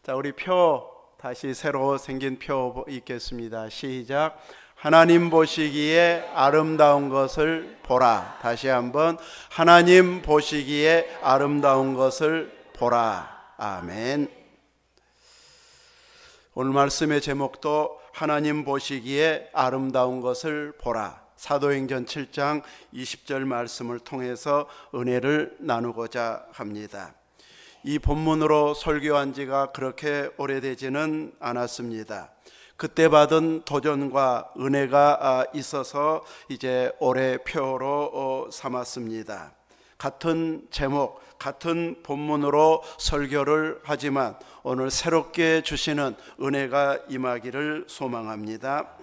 자, 우리 표 다시 새로 생긴 표 읽겠습니다. 시작. 하나님 보시기에 아름다운 것을 보라. 다시 한번 하나님 보시기에 아름다운 것을 보라. 아멘. 오늘 말씀의 제목도 하나님 보시기에 아름다운 것을 보라. 사도행전 7장 20절 말씀을 통해서 은혜를 나누고자 합니다. 이 본문으로 설교한 지가 그렇게 오래되지는 않았습니다. 그때 받은 도전과 은혜가 있어서 이제 올해 표로 삼았습니다. 같은 제목, 같은 본문으로 설교를 하지만 오늘 새롭게 주시는 은혜가 임하기를 소망합니다.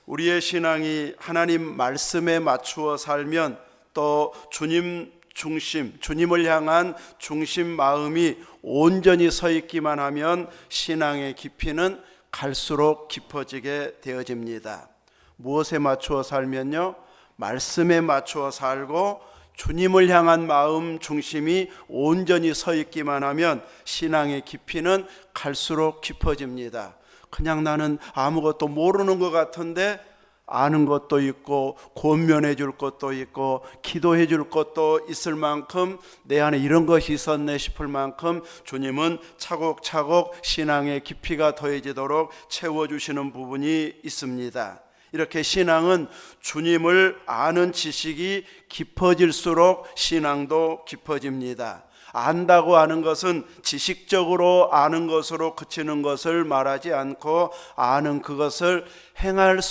우리의 신앙이 하나님 말씀에 맞추어 살면 또 주님 중심, 주님을 향한 중심 마음이 온전히 서 있기만 하면 신앙의 깊이는 갈수록 깊어지게 되어집니다. 무엇에 맞추어 살면요? 말씀에 맞추어 살고 주님을 향한 마음 중심이 온전히 서 있기만 하면 신앙의 깊이는 갈수록 깊어집니다. 그냥 나는 아무것도 모르는 것 같은데 아는 것도 있고 권면해 줄 것도 있고 기도해 줄 것도 있을 만큼 내 안에 이런 것이 있었네 싶을 만큼 주님은 차곡차곡 신앙의 깊이가 더해지도록 채워주시는 부분이 있습니다. 이렇게 신앙은 주님을 아는 지식이 깊어질수록 신앙도 깊어집니다. 안다고 하는 것은 지식적으로 아는 것으로 그치는 것을 말하지 않고 아는 그것을 행할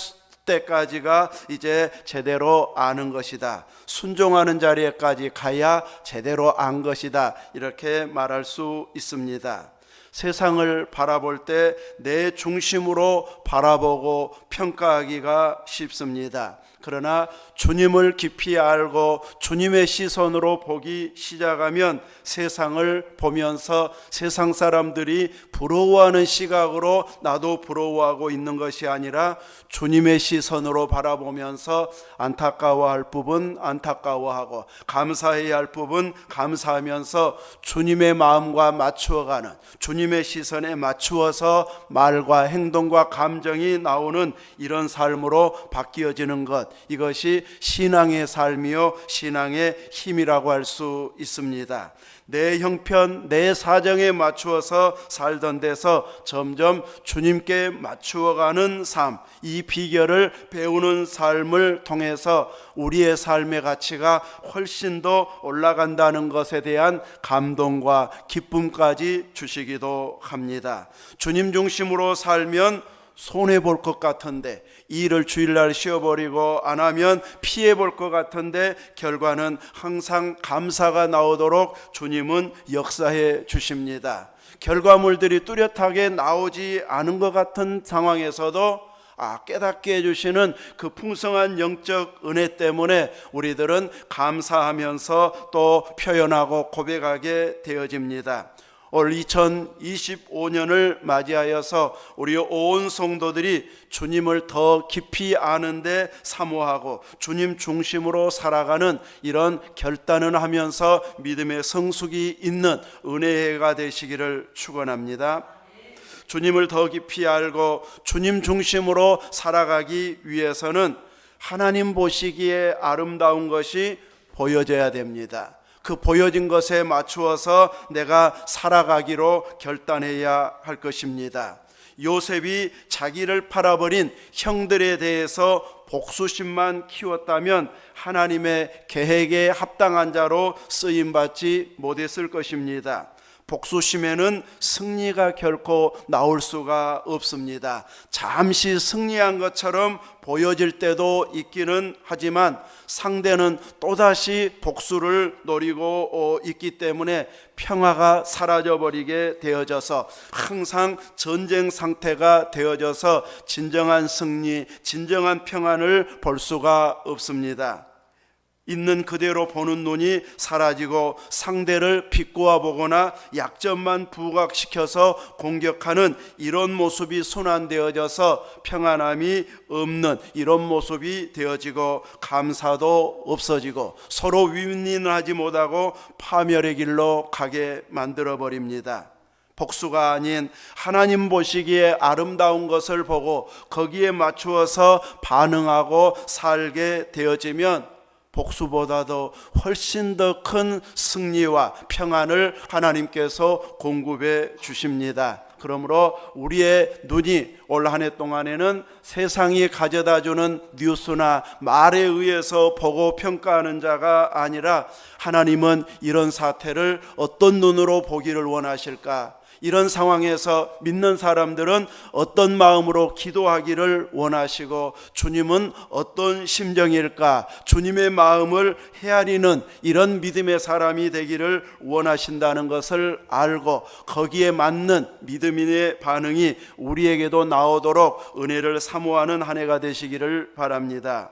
때까지가 이제 제대로 아는 것이다. 순종하는 자리에까지 가야 제대로 안 것이다. 이렇게 말할 수 있습니다. 세상을 바라볼 때 내 중심으로 바라보고 평가하기가 쉽습니다. 그러나 주님을 깊이 알고 주님의 시선으로 보기 시작하면 세상을 보면서 세상 사람들이 부러워하는 시각으로 나도 부러워하고 있는 것이 아니라 주님의 시선으로 바라보면서 안타까워할 부분 안타까워하고 감사해야 할 부분 감사하면서 주님의 마음과 맞추어가는, 주님의 시선에 맞추어서 말과 행동과 감정이 나오는 이런 삶으로 바뀌어지는 것, 이것이 신앙의 삶이요 신앙의 힘이라고 할 수 있습니다. 내 형편, 내 사정에 맞추어서 살던 데서 점점 주님께 맞추어가는 삶, 이 비결을 배우는 삶을 통해서 우리의 삶의 가치가 훨씬 더 올라간다는 것에 대한 감동과 기쁨까지 주시기도 합니다. 주님 중심으로 살면 손해볼 것 같은데 일을 주일날 쉬어버리고 안 하면 피해볼 것 같은데 결과는 항상 감사가 나오도록 주님은 역사해 주십니다. 결과물들이 뚜렷하게 나오지 않은 것 같은 상황에서도 깨닫게 해주시는 그 풍성한 영적 은혜 때문에 우리들은 감사하면서 또 표현하고 고백하게 되어집니다. 올 2025년을 맞이하여서 우리 온 성도들이 주님을 더 깊이 아는데 사모하고 주님 중심으로 살아가는 이런 결단을 하면서 믿음의 성숙이 있는 은혜가 되시기를 축원합니다. 주님을 더 깊이 알고 주님 중심으로 살아가기 위해서는 하나님 보시기에 아름다운 것이 보여져야 됩니다. 그 보여진 것에 맞추어서 내가 살아가기로 결단해야 할 것입니다. 요셉이 자기를 팔아버린 형들에 대해서 복수심만 키웠다면 하나님의 계획에 합당한 자로 쓰임받지 못했을 것입니다. 복수심에는 승리가 결코 나올 수가 없습니다. 잠시 승리한 것처럼 보여질 때도 있기는 하지만 상대는 또다시 복수를 노리고 있기 때문에 평화가 사라져버리게 되어져서 항상 전쟁 상태가 되어져서 진정한 승리, 진정한 평안을 볼 수가 없습니다. 있는 그대로 보는 눈이 사라지고 상대를 비꼬아 보거나 약점만 부각시켜서 공격하는 이런 모습이 순환되어져서 평안함이 없는 이런 모습이 되어지고 감사도 없어지고 서로 윈윈하지 못하고 파멸의 길로 가게 만들어버립니다. 복수가 아닌 하나님 보시기에 아름다운 것을 보고 거기에 맞추어서 반응하고 살게 되어지면 복수보다도 훨씬 더 큰 승리와 평안을 하나님께서 공급해 주십니다. 그러므로 우리의 눈이 올 한 해 동안에는 세상이 가져다주는 뉴스나 말에 의해서 보고 평가하는 자가 아니라 하나님은 이런 사태를 어떤 눈으로 보기를 원하실까? 이런 상황에서 믿는 사람들은 어떤 마음으로 기도하기를 원하시고 주님은 어떤 심정일까? 주님의 마음을 헤아리는 이런 믿음의 사람이 되기를 원하신다는 것을 알고 거기에 맞는 믿음의 반응이 우리에게도 나오도록 은혜를 사모하는 한 해가 되시기를 바랍니다.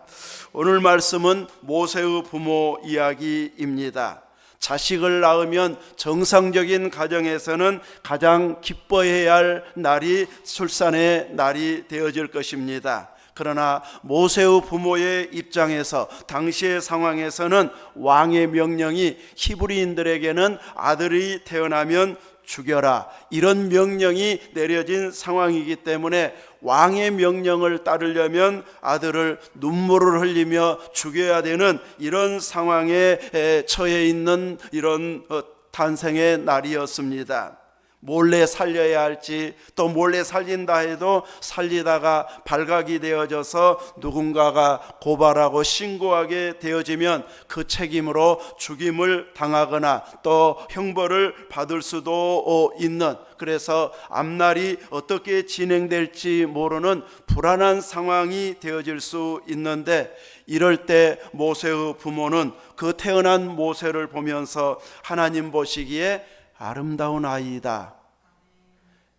오늘 말씀은 모세의 부모 이야기입니다. 자식을 낳으면 정상적인 가정에서는 가장 기뻐해야 할 날이 출산의 날이 되어질 것입니다. 그러나 모세의 부모의 입장에서 당시의 상황에서는 왕의 명령이 히브리인들에게는 아들이 태어나면 죽여라, 이런 명령이 내려진 상황이기 때문에 왕의 명령을 따르려면 아들을 눈물을 흘리며 죽여야 되는 이런 상황에 처해 있는 이런 탄생의 날이었습니다. 몰래 살려야 할지, 또 몰래 살린다 해도 살리다가 발각이 되어져서 누군가가 고발하고 신고하게 되어지면 그 책임으로 죽임을 당하거나 또 형벌을 받을 수도 있는, 그래서 앞날이 어떻게 진행될지 모르는 불안한 상황이 되어질 수 있는데, 이럴 때 모세의 부모는 그 태어난 모세를 보면서 하나님 보시기에 아름다운 아이이다.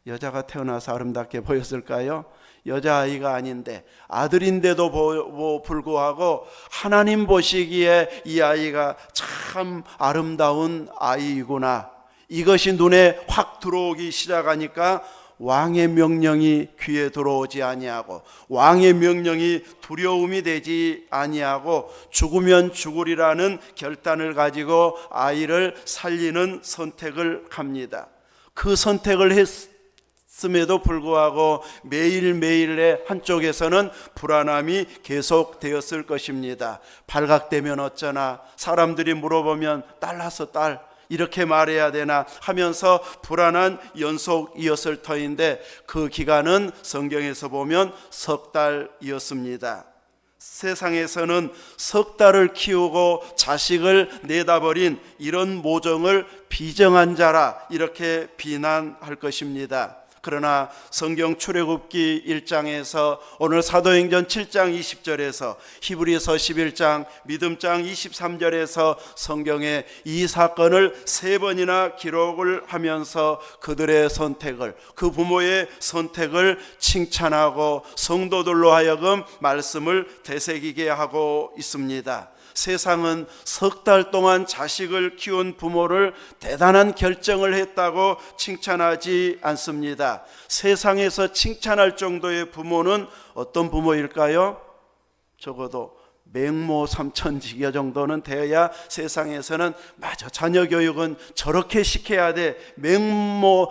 여자가 태어나서 아름답게 보였을까요? 여자아이가 아닌데 아들인데도 불구하고 하나님 보시기에 이 아이가 참 아름다운 아이이구나, 이것이 눈에 확 들어오기 시작하니까 왕의 명령이 귀에 들어오지 아니하고 왕의 명령이 두려움이 되지 아니하고 죽으면 죽으리라는 결단을 가지고 아이를 살리는 선택을 합니다. 그 선택을 했음에도 불구하고 매일매일의 한쪽에서는 불안함이 계속되었을 것입니다. 발각되면 어쩌나, 사람들이 물어보면 딸라서 딸 이렇게 말해야 되나 하면서 불안한 연속이었을 터인데, 그 기간은 성경에서 보면 석 달이었습니다. 세상에서는 석 달을 키우고 자식을 내다버린 이런 모종을 비정한 자라 이렇게 비난할 것입니다. 그러나 성경 출애굽기 1장에서 오늘 사도행전 7장 20절에서 히브리서 11장 믿음장 23절에서 성경에 이 사건을 3번이나 기록을 하면서 그들의 선택을, 그 부모의 선택을 칭찬하고 성도들로 하여금 말씀을 되새기게 하고 있습니다. 세상은 석 달 동안 자식을 키운 부모를 대단한 결정을 했다고 칭찬하지 않습니다. 세상에서 칭찬할 정도의 부모는 어떤 부모일까요? 적어도 맹모 삼천지교 정도는 되어야 세상에서는 맞아, 자녀 교육은 저렇게 시켜야 돼,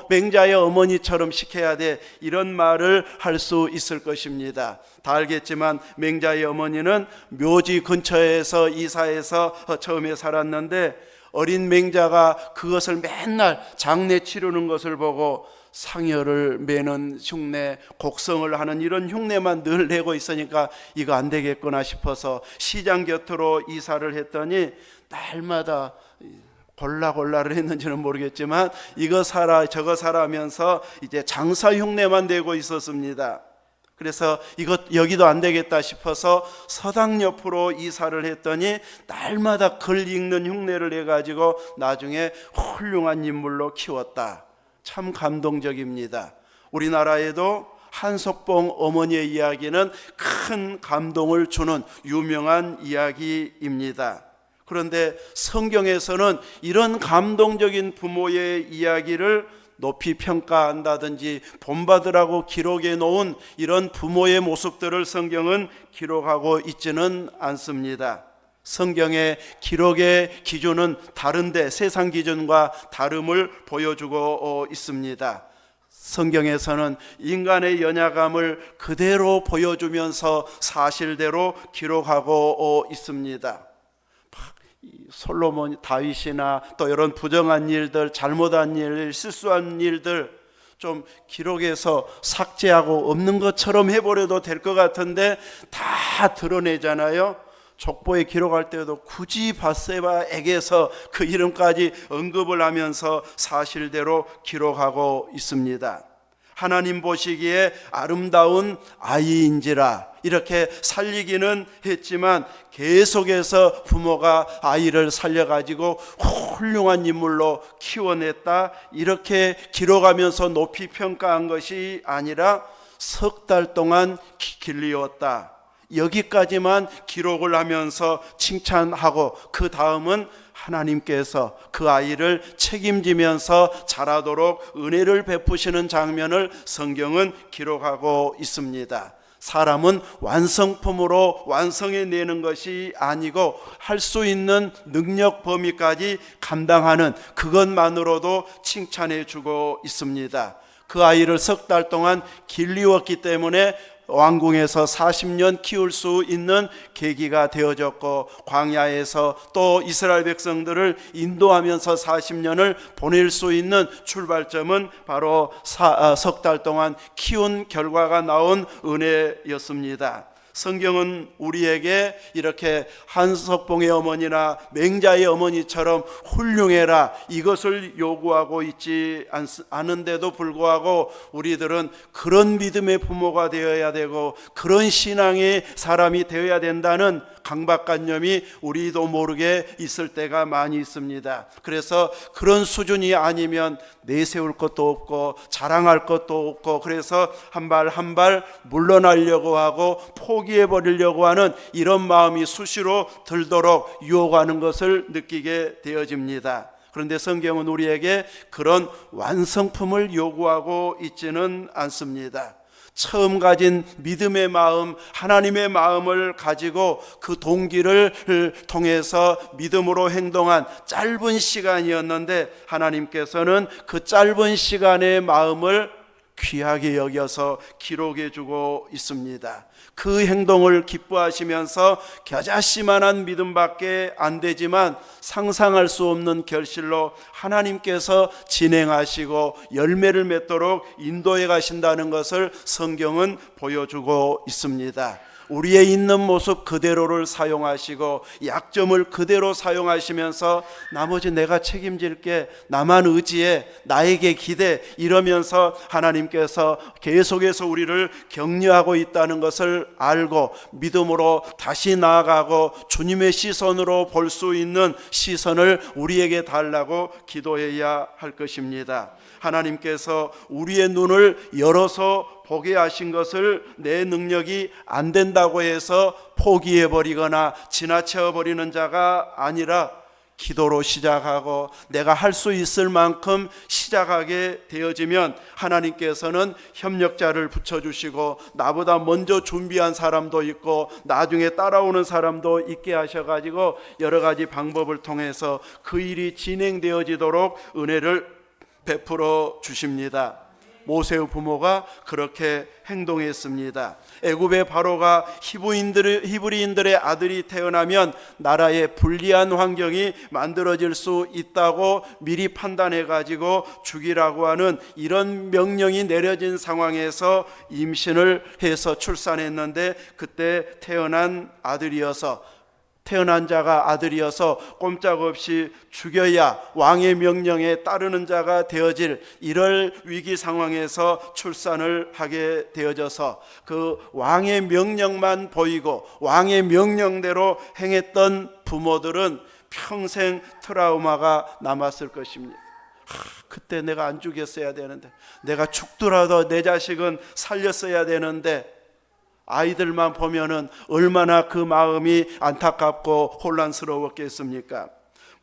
맹자의 어머니처럼 시켜야 돼, 이런 말을 할 수 있을 것입니다. 다 알겠지만 맹자의 어머니는 묘지 근처에서 이사해서 처음에 살았는데, 어린 맹자가 그것을 맨날 장례 치르는 것을 보고 상여를 매는 흉내, 곡성을 하는 이런 흉내만 늘 내고 있으니까 이거 안 되겠구나 싶어서 시장 곁으로 이사를 했더니 날마다 골라를 했는지는 모르겠지만 이거 사라 저거 사라 하면서 이제 장사 흉내만 내고 있었습니다. 그래서 여기도 안 되겠다 싶어서 서당 옆으로 이사를 했더니 날마다 글 읽는 흉내를 내가지고 나중에 훌륭한 인물로 키웠다. 참 감동적입니다. 우리나라에도 한석봉 어머니의 이야기는 큰 감동을 주는 유명한 이야기입니다. 그런데 성경에서는 이런 감동적인 부모의 이야기를 높이 평가한다든지 본받으라고 기록해 놓은 이런 부모의 모습들을 성경은 기록하고 있지는 않습니다. 성경의 기록의 기준은 다른데 세상 기준과 다름을 보여주고 있습니다. 성경에서는 인간의 연약함을 그대로 보여주면서 사실대로 기록하고 있습니다. 솔로몬, 다윗이나 또 이런 부정한 일들, 잘못한 일, 실수한 일들 좀 기록해서 삭제하고 없는 것처럼 해버려도 될 것 같은데 다 드러내잖아요. 족보에 기록할 때도 굳이 밧세바에게서 그 이름까지 언급을 하면서 사실대로 기록하고 있습니다. 하나님 보시기에 아름다운 아이인지라 이렇게 살리기는 했지만 계속해서 부모가 아이를 살려가지고 훌륭한 인물로 키워냈다 이렇게 기록하면서 높이 평가한 것이 아니라 석 달 동안 길리웠다 여기까지만 기록을 하면서 칭찬하고 그 다음은 하나님께서 그 아이를 책임지면서 자라도록 은혜를 베푸시는 장면을 성경은 기록하고 있습니다. 사람은 완성품으로 완성해내는 것이 아니고 할 수 있는 능력 범위까지 감당하는 그것만으로도 칭찬해 주고 있습니다. 그 아이를 석 달 동안 길리웠기 때문에 왕궁에서 40년 키울 수 있는 계기가 되어졌고 광야에서 또 이스라엘 백성들을 인도하면서 40년을 보낼 수 있는 출발점은 바로 석 달 동안 키운 결과가 나온 은혜였습니다. 성경은 우리에게 이렇게 한석봉의 어머니나 맹자의 어머니처럼 훌륭해라 이것을 요구하고 있지 않은데도 불구하고 우리들은 그런 믿음의 부모가 되어야 되고 그런 신앙의 사람이 되어야 된다는 강박관념이 우리도 모르게 있을 때가 많이 있습니다. 그래서 그런 수준이 아니면 내세울 것도 없고 자랑할 것도 없고 그래서 한 발 한 발 물러나려고 하고 포기해버리려고 하는 이런 마음이 수시로 들도록 유혹하는 것을 느끼게 되어집니다. 그런데 성경은 우리에게 그런 완성품을 요구하고 있지는 않습니다. 처음 가진 믿음의 마음, 하나님의 마음을 가지고 그 동기를 통해서 믿음으로 행동한 짧은 시간이었는데 하나님께서는 그 짧은 시간의 마음을 귀하게 여겨서 기록해 주고 있습니다. 그 행동을 기뻐하시면서 겨자씨만한 믿음밖에 안 되지만 상상할 수 없는 결실로 하나님께서 진행하시고 열매를 맺도록 인도해 가신다는 것을 성경은 보여주고 있습니다. 우리의 있는 모습 그대로를 사용하시고 약점을 그대로 사용하시면서 나머지 내가 책임질게, 나만 의지해, 나에게 기대 이러면서 하나님께서 계속해서 우리를 격려하고 있다는 것을 알고 믿음으로 다시 나아가고 주님의 시선으로 볼 수 있는 시선을 우리에게 달라고 기도해야 할 것입니다. 하나님께서 우리의 눈을 열어서 보게 하신 것을 내 능력이 안 된다고 해서 포기해버리거나 지나쳐버리는 자가 아니라 기도로 시작하고 내가 할 수 있을 만큼 시작하게 되어지면 하나님께서는 협력자를 붙여주시고 나보다 먼저 준비한 사람도 있고 나중에 따라오는 사람도 있게 하셔가지고 여러 가지 방법을 통해서 그 일이 진행되어지도록 은혜를 베풀어 주십니다. 모세의 부모가 그렇게 행동했습니다. 애굽의 바로가 히브리인들의 아들이 태어나면 나라에 불리한 환경이 만들어질 수 있다고 미리 판단해 가지고 죽이라고 하는 이런 명령이 내려진 상황에서 임신을 해서 출산했는데 그때 태어난 자가 아들이어서 꼼짝없이 죽여야 왕의 명령에 따르는 자가 되어질 이럴 위기 상황에서 출산을 하게 되어져서 그 왕의 명령만 보이고 왕의 명령대로 행했던 부모들은 평생 트라우마가 남았을 것입니다. 그때 내가 안 죽였어야 되는데, 내가 죽더라도 내 자식은 살렸어야 되는데, 아이들만 보면은 얼마나 그 마음이 안타깝고 혼란스러웠겠습니까?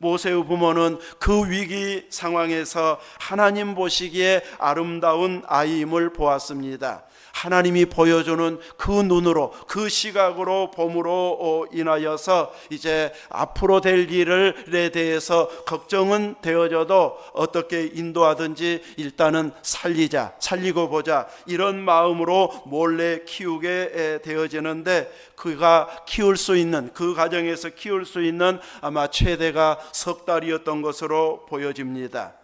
모세의 부모는 그 위기 상황에서 하나님 보시기에 아름다운 아이임을 보았습니다. 하나님이 보여주는 그 눈으로, 그 시각으로 봄으로 인하여서 이제 앞으로 될 일에 대해서 걱정은 되어져도 어떻게 인도하든지 일단은 살리고 보자, 이런 마음으로 몰래 키우게 되어지는데, 그가 키울 수 있는, 그 가정에서 키울 수 있는 아마 최대가 석 달이었던 것으로 보여집니다.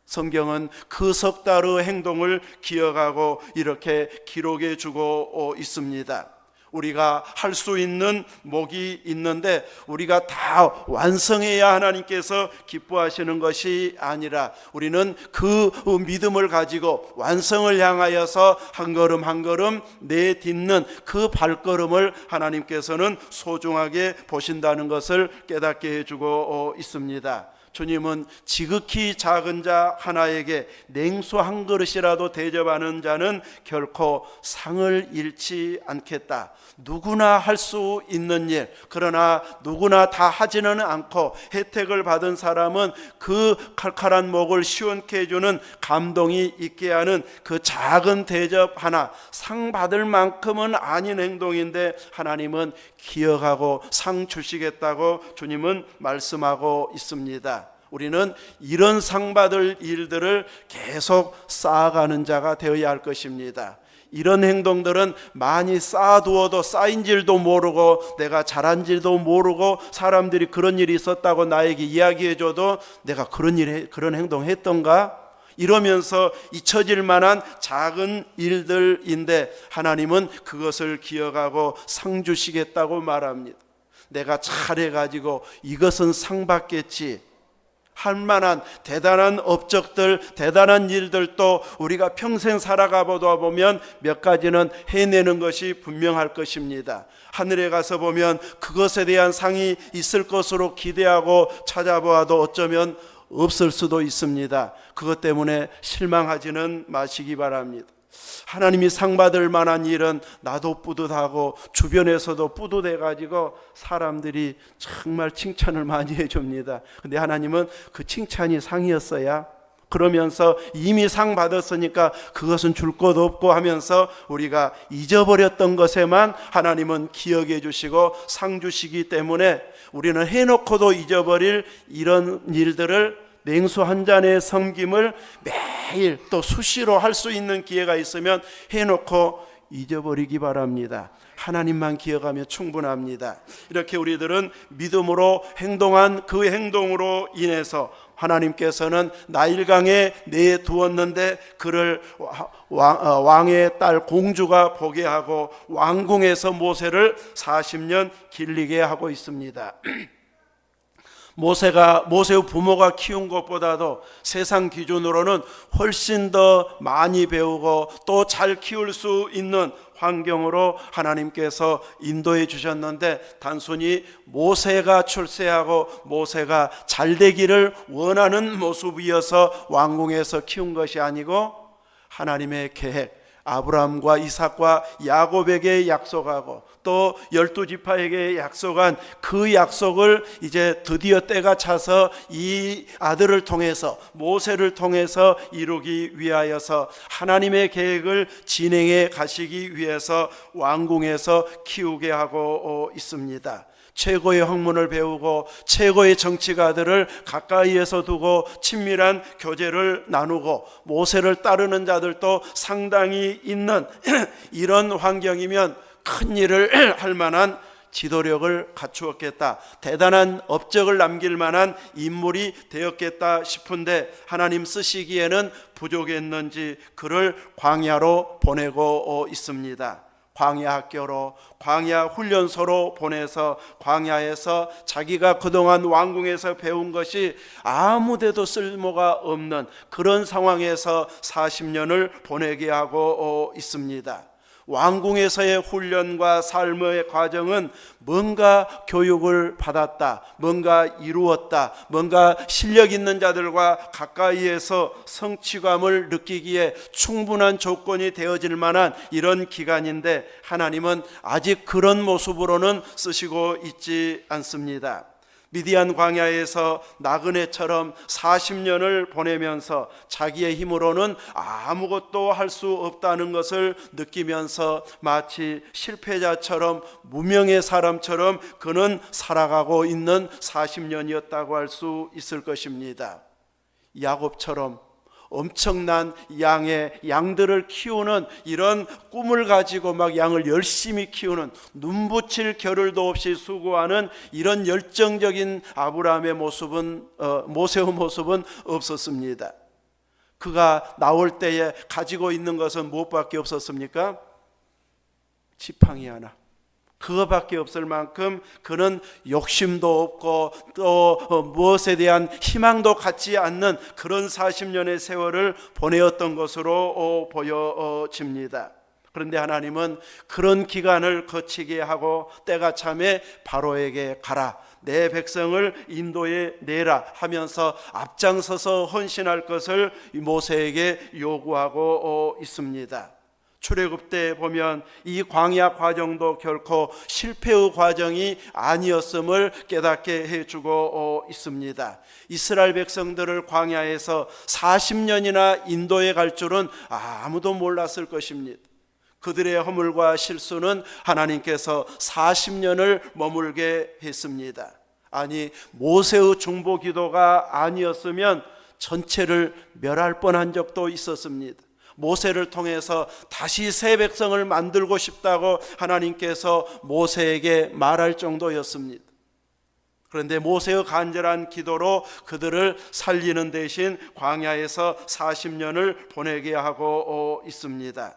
성경은 그 석 달의 행동을 기억하고 이렇게 기록해 주고 있습니다. 우리가 할 수 있는 목이 있는데 우리가 다 완성해야 하나님께서 기뻐하시는 것이 아니라, 우리는 그 믿음을 가지고 완성을 향하여서 한 걸음 한 걸음 내딛는 그 발걸음을 하나님께서는 소중하게 보신다는 것을 깨닫게 해주고 있습니다. 주님은 지극히 작은 자 하나에게 냉수 한 그릇이라도 대접하는 자는 결코 상을 잃지 않겠다. 누구나 할 수 있는 일, 그러나 누구나 다 하지는 않고 혜택을 받은 사람은 그 칼칼한 목을 시원케 해주는 감동이 있게 하는 그 작은 대접 하나, 상 받을 만큼은 아닌 행동인데 하나님은 기억하고 상 주시겠다고 주님은 말씀하고 있습니다. 우리는 이런 상 받을 일들을 계속 쌓아가는 자가 되어야 할 것입니다. 이런 행동들은 많이 쌓아두어도 쌓인 줄도 모르고, 내가 잘한 줄도 모르고, 사람들이 그런 일이 있었다고 나에게 이야기해줘도 내가 그런 행동했던가? 이러면서 잊혀질 만한 작은 일들인데 하나님은 그것을 기억하고 상 주시겠다고 말합니다. 내가 잘해가지고 이것은 상 받겠지 할 만한 대단한 업적들, 대단한 일들도 우리가 평생 살아가 보다 보면 몇 가지는 해내는 것이 분명할 것입니다. 하늘에 가서 보면 그것에 대한 상이 있을 것으로 기대하고 찾아보아도 어쩌면 없을 수도 있습니다. 그것 때문에 실망하지는 마시기 바랍니다. 하나님이 상 받을 만한 일은 나도 뿌듯하고 주변에서도 뿌듯해 가지고 사람들이 정말 칭찬을 많이 해줍니다. 근데 하나님은 그 칭찬이 상이었어야? 그러면서 이미 상 받았으니까 그것은 줄 것 없고 하면서 우리가 잊어버렸던 것에만 하나님은 기억해 주시고 상 주시기 때문에 우리는 해놓고도 잊어버릴 이런 일들을, 냉수 한 잔의 섬김을 매일 또 수시로 할 수 있는 기회가 있으면 해놓고 잊어버리기 바랍니다. 하나님만 기억하면 충분합니다. 이렇게 우리들은 믿음으로 행동한 그 행동으로 인해서 하나님께서는 나일강에 내두었는데 그를 왕의 딸 공주가 보게 하고 왕궁에서 모세를 40년 길리게 하고 있습니다. 모세의 부모가 키운 것보다도 세상 기준으로는 훨씬 더 많이 배우고 또 잘 키울 수 있는 환경으로 하나님께서 인도해 주셨는데, 단순히 모세가 출세하고 모세가 잘 되기를 원하는 모습이어서 왕궁에서 키운 것이 아니고 하나님의 계획, 아브라함과 이삭과 야곱에게 약속하고 또 12지파에게 약속한 그 약속을 이제 드디어 때가 차서 이 아들을 통해서, 모세를 통해서 이루기 위하여서 하나님의 계획을 진행해 가시기 위해서 왕궁에서 키우게 하고 있습니다. 최고의 학문을 배우고 최고의 정치가들을 가까이에서 두고 친밀한 교제를 나누고 모세를 따르는 자들도 상당히 있는 이런 환경이면 큰 일을 할 만한 지도력을 갖추었겠다, 대단한 업적을 남길 만한 인물이 되었겠다 싶은데 하나님 쓰시기에는 부족했는지 그를 광야로 보내고 있습니다. 광야 학교로, 광야 훈련소로 보내서 광야에서 자기가 그동안 왕궁에서 배운 것이 아무데도 쓸모가 없는 그런 상황에서 40년을 보내게 하고 있습니다. 왕궁에서의 훈련과 삶의 과정은 뭔가 교육을 받았다, 뭔가 이루었다, 뭔가 실력 있는 자들과 가까이에서 성취감을 느끼기에 충분한 조건이 되어질 만한 이런 기간인데 하나님은 아직 그런 모습으로는 쓰시고 있지 않습니다. 미디안 광야에서 나그네처럼 40년을 보내면서 자기의 힘으로는 아무것도 할 수 없다는 것을 느끼면서 마치 실패자처럼 무명의 사람처럼 그는 살아가고 있는 40년이었다고 할 수 있을 것입니다. 야곱처럼 엄청난 양들을 키우는 이런 꿈을 가지고 막 양을 열심히 키우는, 눈붙일 겨를도 없이 수고하는 이런 열정적인 아브라함의 모습은, 모세의 모습은 없었습니다. 그가 나올 때에 가지고 있는 것은 무엇밖에 없었습니까? 지팡이 하나. 그거밖에 없을 만큼 그는 욕심도 없고 또 무엇에 대한 희망도 갖지 않는 그런 40년의 세월을 보내었던 것으로 보여집니다. 그런데 하나님은 그런 기간을 거치게 하고 때가 참에 바로에게 가라, 내 백성을 인도에 내라 하면서 앞장서서 헌신할 것을 모세에게 요구하고 있습니다. 출애굽 때 보면 이 광야 과정도 결코 실패의 과정이 아니었음을 깨닫게 해주고 있습니다. 이스라엘 백성들을 광야에서 40년이나 인도에 갈 줄은 아무도 몰랐을 것입니다. 그들의 허물과 실수는 하나님께서 40년을 머물게 했습니다. 아니, 모세의 중보 기도가 아니었으면 전체를 멸할 뻔한 적도 있었습니다. 모세를 통해서 다시 새 백성을 만들고 싶다고 하나님께서 모세에게 말할 정도였습니다. 그런데 모세의 간절한 기도로 그들을 살리는 대신 광야에서 40년을 보내게 하고 있습니다.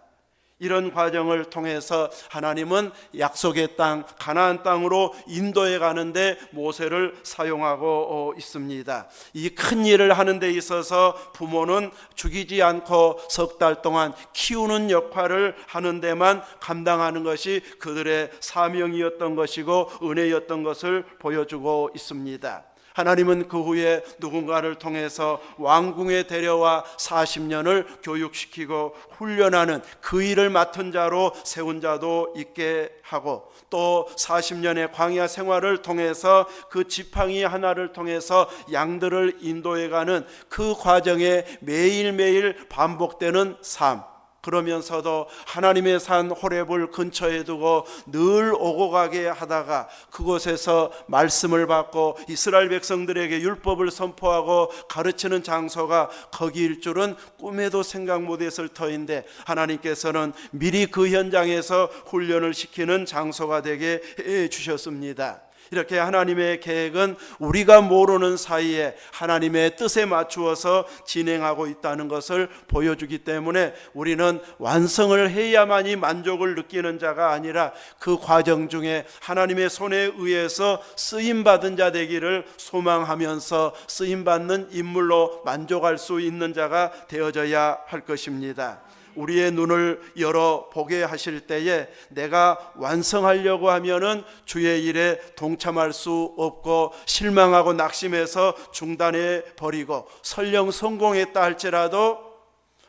이런 과정을 통해서 하나님은 약속의 땅 가나안 땅으로 인도해 가는데 모세를 사용하고 있습니다. 이 큰 일을 하는 데 있어서 부모는 죽이지 않고 석 달 동안 키우는 역할을 하는 데만 감당하는 것이 그들의 사명이었던 것이고 은혜였던 것을 보여주고 있습니다. 하나님은 그 후에 누군가를 통해서 왕궁에 데려와 40년을 교육시키고 훈련하는 그 일을 맡은 자로 세운 자도 있게 하고, 또 40년의 광야 생활을 통해서 그 지팡이 하나를 통해서 양들을 인도해 가는 그 과정에 매일매일 반복되는 삶, 그러면서도 하나님의 산 호렙을 근처에 두고 늘 오고 가게 하다가 그곳에서 말씀을 받고 이스라엘 백성들에게 율법을 선포하고 가르치는 장소가 거기일 줄은 꿈에도 생각 못했을 터인데 하나님께서는 미리 그 현장에서 훈련을 시키는 장소가 되게 해 주셨습니다. 이렇게 하나님의 계획은 우리가 모르는 사이에 하나님의 뜻에 맞추어서 진행하고 있다는 것을 보여주기 때문에 우리는 완성을 해야만이 만족을 느끼는 자가 아니라 그 과정 중에 하나님의 손에 의해서 쓰임받은 자 되기를 소망하면서 쓰임받는 인물로 만족할 수 있는 자가 되어져야 할 것입니다. 우리의 눈을 열어 보게 하실 때에 내가 완성하려고 하면은 주의 일에 동참할 수 없고 실망하고 낙심해서 중단해 버리고 설령 성공했다 할지라도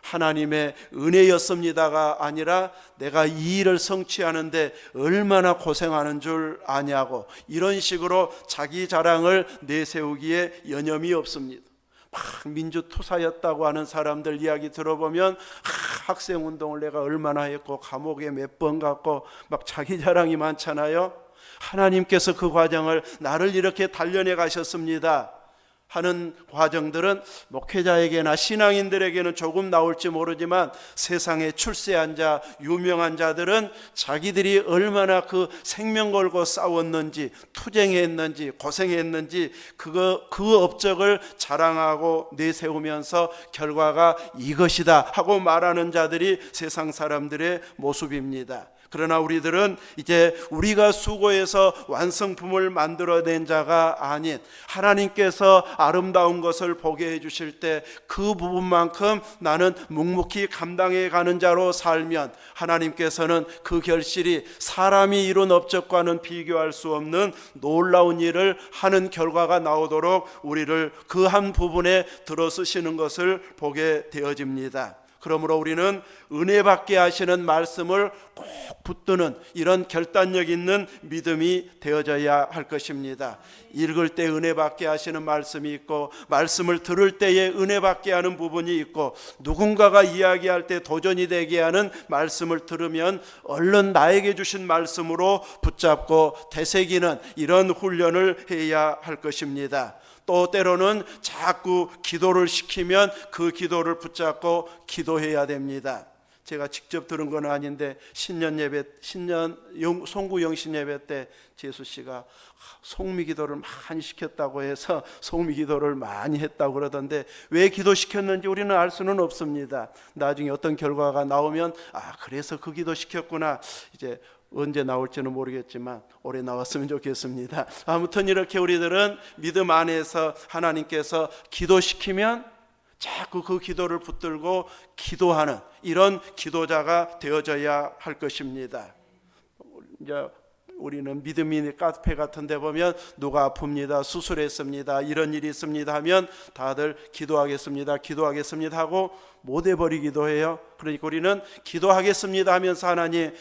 하나님의 은혜였습니다가 아니라 내가 이 일을 성취하는데 얼마나 고생하는 줄 아냐고 이런 식으로 자기 자랑을 내세우기에 여념이 없습니다. 막 민주투사였다고 하는 사람들 이야기 들어보면 학생운동을 내가 얼마나 했고 감옥에 몇 번 갔고 막 자기 자랑이 많잖아요. 하나님께서 그 과정을 나를 이렇게 단련해 가셨습니다 하는 과정들은 목회자에게나 신앙인들에게는 조금 나올지 모르지만 세상에 출세한 자, 유명한 자들은 자기들이 얼마나 그 생명 걸고 싸웠는지, 투쟁했는지, 고생했는지 그 업적을 자랑하고 내세우면서 결과가 이것이다 하고 말하는 자들이 세상 사람들의 모습입니다. 그러나 우리들은 이제 우리가 수고해서 완성품을 만들어낸 자가 아닌 하나님께서 아름다운 것을 보게 해주실 때 그 부분만큼 나는 묵묵히 감당해 가는 자로 살면 하나님께서는 그 결실이 사람이 이룬 업적과는 비교할 수 없는 놀라운 일을 하는 결과가 나오도록 우리를 그 한 부분에 들어쓰시는 것을 보게 되어집니다. 그러므로 우리는 은혜 받게 하시는 말씀을 꼭 붙드는 이런 결단력 있는 믿음이 되어져야 할 것입니다. 읽을 때 은혜 받게 하시는 말씀이 있고, 말씀을 들을 때에 은혜 받게 하는 부분이 있고, 누군가가 이야기할 때 도전이 되게 하는 말씀을 들으면 얼른 나에게 주신 말씀으로 붙잡고 되새기는 이런 훈련을 해야 할 것입니다. 또 때로는 자꾸 기도를 시키면 그 기도를 붙잡고 기도해야 됩니다. 제가 직접 들은 건 아닌데 신년 송구 영신 예배 때 재수 씨가 송미 기도를 많이 시켰다고 해서 송미 기도를 많이 했다고 그러던데, 왜 기도시켰는지 우리는 알 수는 없습니다. 나중에 어떤 결과가 나오면 그래서 그 기도 시켰구나, 이제 언제 나올지는 모르겠지만 올해 나왔으면 좋겠습니다. 아무튼 이렇게 우리들은 믿음 안에서 하나님께서 기도시키면 자꾸 그 기도를 붙들고 기도하는 이런 기도자가 되어져야 할 것입니다. 이제 우리는 믿음이 카페 같은 데 보면 누가 아픕니다, 수술했습니다, 이런 일이 있습니다 하면 다들 기도하겠습니다 하고 못 해버리기도 해요. 그러니까 우리는 기도하겠습니다 하면서 하나님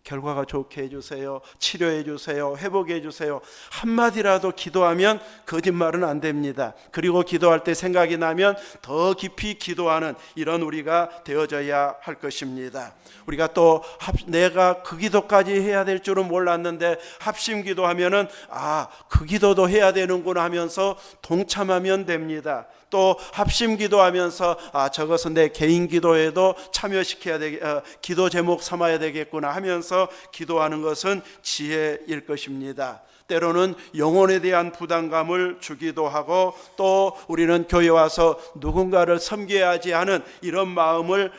결과가 좋게 해주세요, 치료해 주세요, 회복해 주세요, 한마디라도 기도하면 거짓말은 안 됩니다. 그리고 기도할 때 생각이 나면 더 깊이 기도하는 이런 우리가 되어져야 할 것입니다. 우리가 또 내가 그 기도까지 해야 될 줄은 몰랐는데 합심 기도하면은 그 기도도 해야 되는구나 하면서 동참하면 됩니다. 또 합심 기도하면서 저것은 내 개인 기도에도 참여시켜야 기도 제목 삼아야 되겠구나 하면서 기도하는 것은 지혜일 것입니다. 때로는 영혼에 대한 부담감을 주기도 하고, 또 우리는 교회 와서 누군가를 섬겨야지 하는 이런 마음을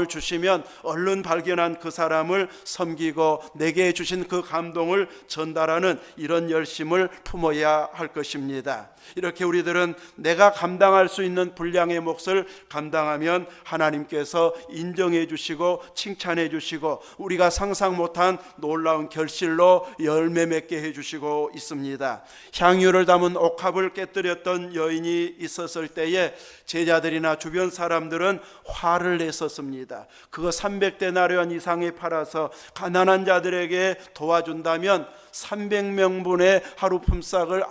주시면 얼른 발견한 그 사람을 섬기고 내게 주신 그 감동을 전달하는 이런 열심을 품어야 할 것입니다. 이렇게 우리들은 내가 감당할 수 있는 분량의 몫을 감당하면 하나님께서 인정해 주시고 칭찬해 주시고 우리가 상상 못한 놀라운 결실로 열매 맺게 해주시고 있습니다. 향유를 담은 옥합을 깨뜨렸던 여인이 있었을 때에 제자들이나 주변 사람들은 화를 냈었습니다. 그거 300데나리온 이상에 팔아서 가난한 자들에게 도와준다면 300명분의 하루 품삯을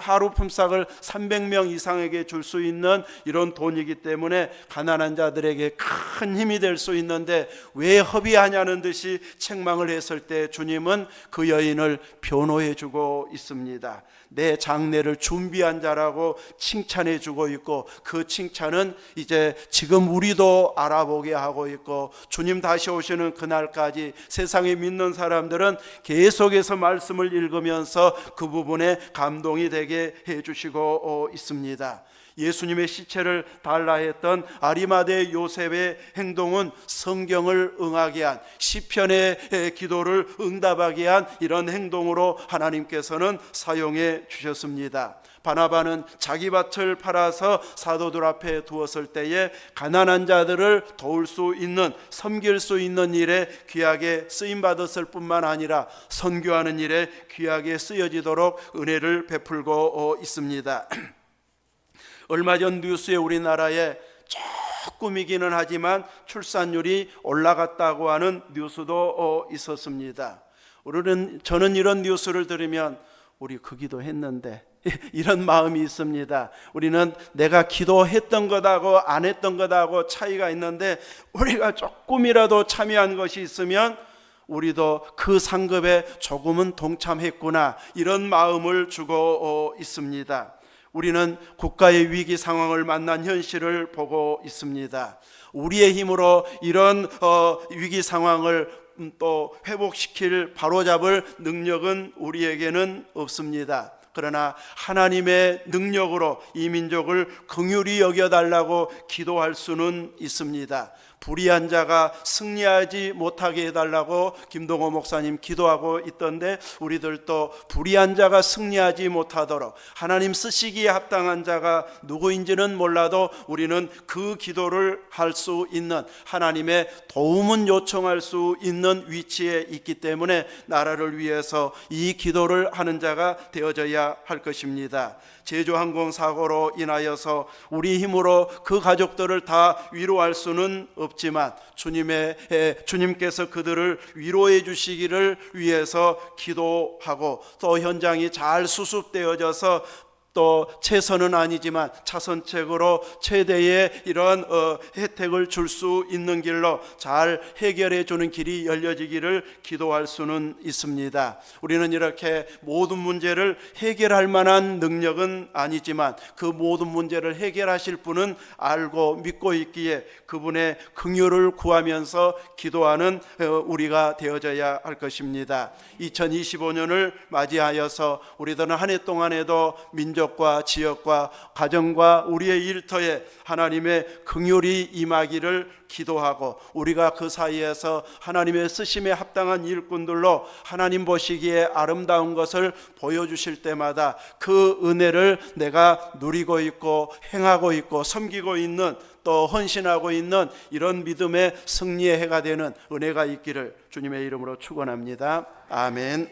300명 이상에게 줄 수 있는 이런 돈이기 때문에 가난한 자들에게 큰 힘이 될 수 있는데 왜 허비하냐는 듯이 책망을 했을 때 주님은 그 여인을 변호해 주고 있습니다. 내 장례를 준비한 자라고 칭찬해 주고 있고, 그 칭찬은 이제 지금 우리도 알아보게 하고 있고, 주님 다시 오시는 그날까지 세상에 믿는 사람들은 계속해서 말씀을 읽으면서 그 부분에 감동이 되게 해 주시고 있습니다. 예수님의 시체를 달라 했던 아리마대 요셉의 행동은 성경을 응하게 한, 시편의 기도를 응답하게 한 이런 행동으로 하나님께서는 사용해 주셨습니다. 바나바는 자기 밭을 팔아서 사도들 앞에 두었을 때에 가난한 자들을 도울 수 있는, 섬길 수 있는 일에 귀하게 쓰임받았을 뿐만 아니라 선교하는 일에 귀하게 쓰여지도록 은혜를 베풀고 있습니다. 얼마 전 뉴스에 우리나라에 조금이기는 하지만 출산율이 올라갔다고 하는 뉴스도 있었습니다. 저는 이런 뉴스를 들으면 우리 그 기도했는데 이런 마음이 있습니다. 우리는 내가 기도했던 것하고 안 했던 것하고 차이가 있는데, 우리가 조금이라도 참여한 것이 있으면 우리도 그 상급에 조금은 동참했구나, 이런 마음을 주고 있습니다. 우리는 국가의 위기 상황을 만난 현실을 보고 있습니다. 우리의 힘으로 이런 위기 상황을 또 회복시킬, 바로잡을 능력은 우리에게는 없습니다. 그러나 하나님의 능력으로 이 민족을 긍휼히 여겨달라고 기도할 수는 있습니다. 불의한 자가 승리하지 못하게 해달라고 김동호 목사님 기도하고 있던데, 우리들도 불의한 자가 승리하지 못하도록 하나님 쓰시기에 합당한 자가 누구인지는 몰라도 우리는 그 기도를 할 수 있는, 하나님의 도움은 요청할 수 있는 위치에 있기 때문에 나라를 위해서 이 기도를 하는 자가 되어져야 할 것입니다. 제주항공 사고로 인하여서 우리 힘으로 그 가족들을 다 위로할 수는 없지만 주님께서 그들을 위로해 주시기를 위해서 기도하고, 또 현장이 잘 수습되어져서 또 최선은 아니지만 차선책으로 최대의 이런 혜택을 줄 수 있는 길로 잘 해결해 주는 길이 열려지기를 기도할 수는 있습니다. 우리는 이렇게 모든 문제를 해결할 만한 능력은 아니지만 그 모든 문제를 해결하실 분은 알고 믿고 있기에 그분의 긍휼을 구하면서 기도하는 우리가 되어져야 할 것입니다. 2025년을 맞이하여서 우리들은 한 해 동안에도 민족과 지역과 가정과 우리의 일터에 하나님의 긍휼이 임하기를 기도하고, 우리가 그 사이에서 하나님의 쓰심에 합당한 일꾼들로 하나님 보시기에 아름다운 것을 보여주실 때마다 그 은혜를 내가 누리고 있고 행하고 있고 섬기고 있는, 또 헌신하고 있는 이런 믿음의 승리의 해가 되는 은혜가 있기를 주님의 이름으로 축원합니다. 아멘.